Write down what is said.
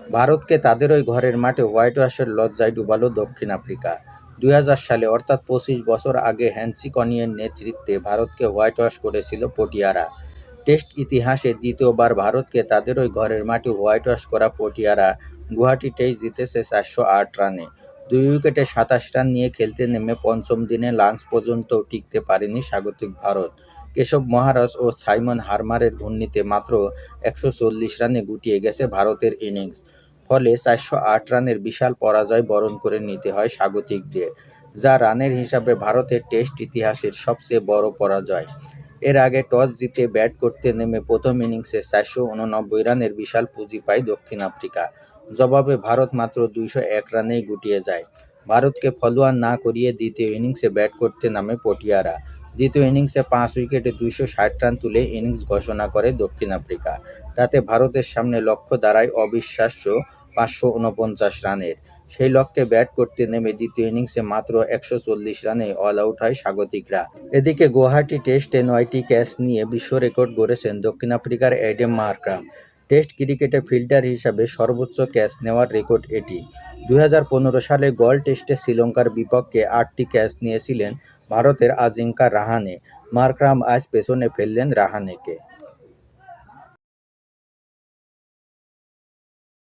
ভারতকে তাদের ওই ঘরের মাঠে হোয়াইট ওয়াশের লজ্জায় ডুবালো দক্ষিণ আফ্রিকা। ২০০০ সালে অর্থাৎ ২৫ বছর আগে হ্যান্সি কনিয়ের নেতৃত্বে ভারতকে হোয়াইট ওয়াশ করেছিল পটিয়ারা। টেস্ট ইতিহাসে দ্বিতীয়বার ভারতকে তাদের ওই ঘরের মাঠে হোয়াইট ওয়াশ করা পটিয়ারা গুয়াহাটি টেস্ট জিতেছে ৪০৮ রানে। ২ উইকেটে ২৭ রান নিয়ে খেলতে নেমে পঞ্চম দিনে লাঞ্চ পর্যন্তও টিকতে পারেনি স্বাগতিক ভারত। কেশব মহারাজ ও সাইমন হার্মারের ঘূর্ণিতে মাত্র ১৪০ রানে গুটিয়ে গেছে ভারতের ইনিংস। ফলে ৪০৮ রানের বিশাল পরাজয় বরণ করে নিতে হয় স্বাগতিকদের, যা রানের হিসাবে ভারতের টেস্ট ইতিহাসের সবচেয়ে বড় পরাজয়। এর আগে টস জিতে ব্যাট করতে নেমে প্রথম ইনিংসে ৪৮৯ রানের বিশাল পুঁজি পায় দক্ষিণ আফ্রিকা। জবাবে ভারত মাত্র ২০১ রানেই গুটিয়ে যায়। ভারতকে ফলোয়ার না করিয়ে দ্বিতীয় ইনিংসে ব্যাট করতে নামে পটিয়ারা। দ্বিতীয় ইনিংসে ৫ উইকেটে ২৬০ রান তুলে ইনিংস ঘোষণা করে দক্ষিণ আফ্রিকা। তাতে ভারতের সামনে লক্ষ্য দাঁড়ায় অবিশ্বাস্য ৫৪৯ রানের। সেই লক্ষ্যে ব্যাট করতে নেমে দ্বিতীয় ইনিংসে মাত্র ১৪০ রানে অল আউট হয় স্বাগতিকরা। এদিকে গুয়াহাটি টেস্টে ৯টি ক্যাচ নিয়ে বিশ্ব রেকর্ড গড়েছেন দক্ষিণ আফ্রিকার অ্যাডাম মার্ক্রাম। টেস্ট ক্রিকেটে ফিল্ডার হিসাবে সর্বোচ্চ ক্যাচ নেওয়ার রেকর্ড এটি। ২০১৫ সালে গল টেস্টে শ্রীলঙ্কার বিপক্ষে ৮টি ক্যাচ নিয়েছিলেন ভারতের আজিঙ্কা রাহানে। মার্ক্রাম আজ পেছনে ফেললেন রাহানেকে।